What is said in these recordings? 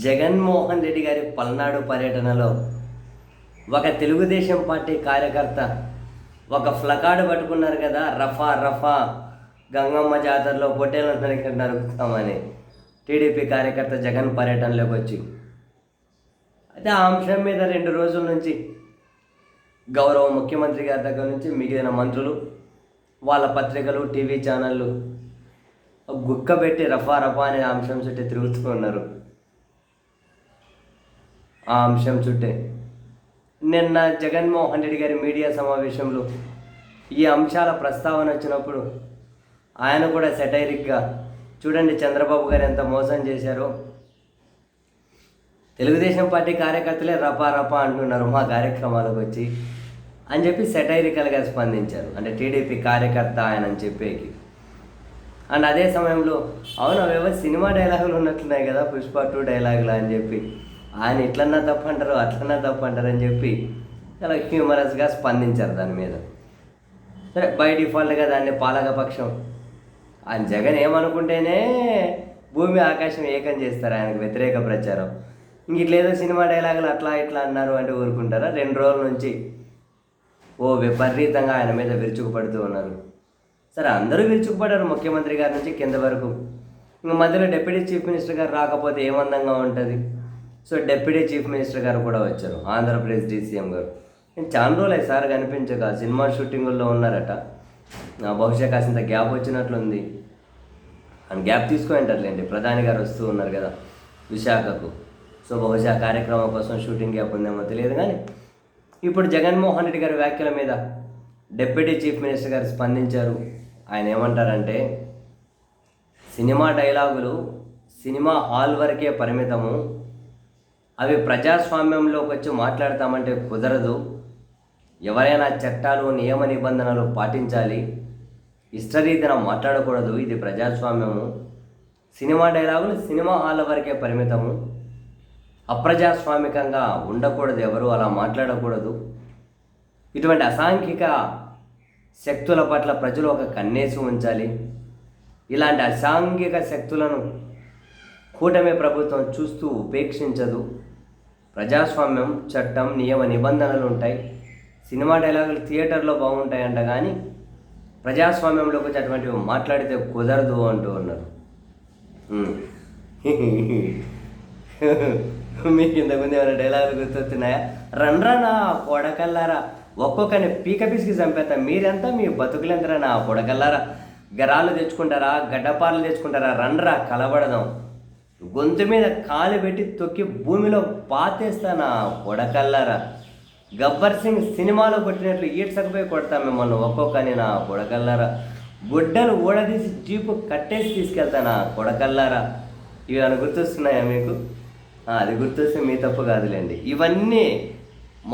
జగన్మోహన్ రెడ్డి గారి పల్నాడు పర్యటనలో ఒక తెలుగుదేశం పార్టీ కార్యకర్త ఒక ఫ్లకార్డు పట్టుకున్నారు కదా, రఫా రఫా గంగమ్మ జాతరలో పొట్టేళ్ళందరికీ నరుకుతామని. టీడీపీ కార్యకర్త జగన్ పర్యటనలోకి వచ్చి అయితే ఆ అంశం మీద 2 రోజుల నుంచి గౌరవ ముఖ్యమంత్రి గారి దగ్గర నుంచి మిగిలిన మంత్రులు, వాళ్ళ పత్రికలు, టీవీ ఛానళ్ళు గుక్కబెట్టి రఫా రఫా అనే అంశం చుట్టూ తిరుగుతూ ఉన్నారు. ఆ అంశం చుట్టే నిన్న జగన్మోహన్ రెడ్డి గారి మీడియా సమావేశంలో ఈ అంశాల ప్రస్తావన వచ్చినప్పుడు ఆయన కూడా సెటైరిక్గా, చూడండి చంద్రబాబు గారు ఎంత మోసం చేశారో, తెలుగుదేశం పార్టీ కార్యకర్తలే రపా రపా అంటున్నారు మా కార్యక్రమాలకు వచ్చి అని చెప్పి సెటైరికల్గా స్పందించారు. అంటే టీడీపీ కార్యకర్త ఆయన అని చెప్పేకి. అండ్ అదే సమయంలో అవును అవేవో సినిమా డైలాగులు ఉన్నట్లున్నాయి కదా, పుష్ప 2 డైలాగులు అని చెప్పి ఆయన ఇట్లన్నా తప్పంటారు అట్లన్నా తప్పంటారు అని చెప్పి చాలా హ్యూమరస్గా స్పందించారు దాని మీద. సరే, బై డిఫాల్ట్గా దాన్ని పాలకపక్షం ఆయన జగన్ ఏమనుకుంటేనే భూమి ఆకాశం ఏకం చేస్తారు, ఆయనకు వ్యతిరేక ప్రచారం. ఇంక ఇట్లేదో సినిమా డైలాగులు అట్లా ఇట్లా అన్నారు అంటే ఊరుకుంటారా? 2 రోజుల నుంచి విపరీతంగా ఆయన మీద విరుచుకుపడుతూ ఉన్నారు. సరే, అందరూ విరుచుకుపడ్డారు ముఖ్యమంత్రి గారి నుంచి కింద వరకు. ఇంక మధ్యలో డిప్యూటీ చీఫ్ మినిస్టర్ గారు రాకపోతే ఏమందంగా ఉంటుంది. సో డిప్యూటీ చీఫ్ మినిస్టర్ గారు కూడా వచ్చారు, ఆంధ్రప్రదేశ్ డీసీఎం గారు. నేను చాలా రోజులు సార్ కనిపించక సినిమా షూటింగుల్లో ఉన్నారట. బహుశా కాసింత గ్యాప్ వచ్చినట్లుంది. అండ్ గ్యాప్ తీసుకుంటారులేండి, ప్రధాని గారు వస్తూ ఉన్నారు కదా విశాఖకు. సో బహుశా కార్యక్రమం కోసం షూటింగ్ గ్యాప్ ఉందేమో తెలియదు. కానీ ఇప్పుడు జగన్మోహన్ రెడ్డి గారి వ్యాఖ్యల మీద డిప్యూటీ చీఫ్ మినిస్టర్ గారు స్పందించారు. ఆయన ఏమంటారంటే, సినిమా డైలాగులు సినిమా హాల్ వరకే పరిమితము, అవి ప్రజాస్వామ్యంలోకి వచ్చి మాట్లాడతామంటే కుదరదు. ఎవరైనా చట్టాలు నియమ నిబంధనలు పాటించాలి, ఇష్టరీతిన మాట్లాడకూడదు. ఇది ప్రజాస్వామ్యము. సినిమా డైలాగులు సినిమా హాల్ వరకే పరిమితము, అప్రజాస్వామికంగా ఉండకూడదు, ఎవరు అలా మాట్లాడకూడదు. ఇటువంటి అసాంఘిక శక్తుల పట్ల ప్రజలు ఒక కన్నేసి ఉంచాలి. ఇలాంటి అసాంఘిక శక్తులను కూటమి ప్రభుత్వం చూస్తూ ఉపేక్షించదు. ప్రజాస్వామ్యం, చట్టం, నియమ నిబంధనలు ఉంటాయి. సినిమా డైలాగులు థియేటర్లో బాగుంటాయంట, కానీ ప్రజాస్వామ్యంలోకి వచ్చి అటువంటివి మాట్లాడితే కుదరదు అంటూ ఉన్నారు. మీకు ఇంతకుముందు ఏమైనా డైలాగులు గుర్తొస్తున్నాయా? రండ్రా నా పొడకల్లారా, ఒక్కొక్కరిని పీక పిసికి చంపేస్తా, మీరెంత మీ బతుకులెంతరా నా పొడకల్లారా, గరాలు తెచ్చుకుంటారా, గడ్డపార్లు తెచ్చుకుంటారా, రండ్రా కలబడదాం, గొంతు మీద కాలు పెట్టి తొక్కి భూమిలో పాతేస్తానా పొడకల్లారా, గబ్బర్ సింగ్ సినిమాలో కొట్టినట్లు ఈడ్చకపోయి కొడతాం మిమ్మల్ని ఒక్కొక్కని నా పొడకల్లారా, గుడ్డలు ఊడదీసి జీపు కట్టేసి తీసుకెళ్తానా పొడకల్లారా. ఇవి అని గుర్తొస్తున్నాయా మీకు? అది గుర్తొస్తే మీ తప్పు కాదులేండి. ఇవన్నీ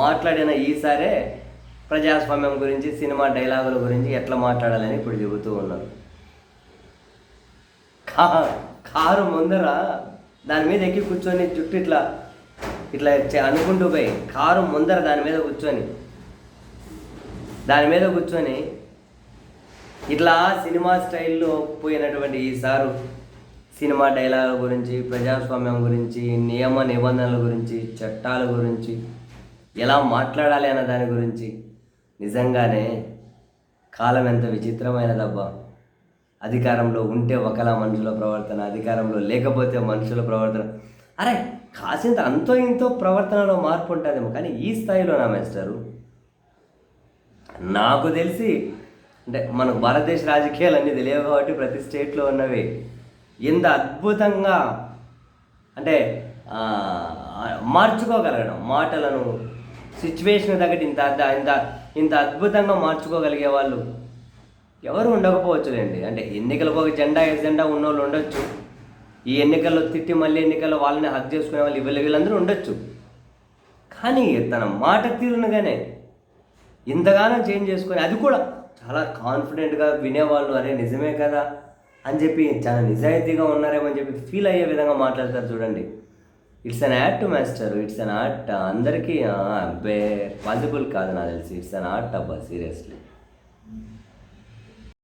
మాట్లాడిన ఈసారే ప్రజాస్వామ్యం గురించి, సినిమా డైలాగుల గురించి ఎట్లా మాట్లాడాలని ఇప్పుడు చెబుతూ ఉన్నారు. కారు ముందర దాని మీద ఎక్కి కూర్చొని జుట్టు ఇట్లా ఇట్లా అనుకుంటూ పోయి కారు ముందర దాని మీద కూర్చొని ఇట్లా సినిమా స్టైల్లో పోయినటువంటి ఈసారు సినిమా డైలాగుల గురించి, ప్రజాస్వామ్యం గురించి, నియమ నిబంధనల గురించి, చట్టాల గురించి, ఎలా మాట్లాడాలి అన్న దాని గురించి నిజంగానే కాలం ఎంత విచిత్రమైనదబ్బా. అధికారంలో ఉంటే ఒకలా మనుషుల ప్రవర్తన, అధికారంలో లేకపోతే మనుషుల ప్రవర్తన. అరే కాసింత అంతో ఇంతో ప్రవర్తనలో మార్పు ఉంటుందేమో, కానీ ఈ స్థాయిలో నా మాస్టరు నాకు తెలిసి, అంటే మనకు భారతదేశ రాజకీయాలు అన్నీ తెలియవు కాబట్టి ప్రతి స్టేట్లో ఉన్నవి ఎంత అద్భుతంగా అంటే మార్చుకోగలగడం, మాటలను సిచ్యువేషన్ తగ్గట్టు ఇంత అద్భుతంగా మార్చుకోగలిగే వాళ్ళు ఎవరు ఉండకపోవచ్చులేండి. అంటే ఎన్నికలకు ఒక ఎజెండా ఉన్నోళ్ళు ఉండొచ్చు, ఈ ఎన్నికల్లో తిట్టి మళ్ళీ ఎన్నికల్లో వాళ్ళని హక్ చేసుకునే వాళ్ళు వీళ్ళందరూ ఉండొచ్చు. కానీ తన మాట తీరునగానే ఇంతగానో చేంజ్ చేసుకొని, అది కూడా చాలా కాన్ఫిడెంట్గా వినేవాళ్ళు, అరే నిజమే కదా అని చెప్పి చాలా నిజాయితీగా ఉన్నారేమో అని చెప్పి ఫీల్ అయ్యే విధంగా మాట్లాడతారు చూడండి. It's an art master, it's an art. అందరికీ పాసిబుల్ కాదు నాకు తెలిసి. ఇట్స్ అన్ ఆర్ట్ అబ్బా, సీరియస్లీ.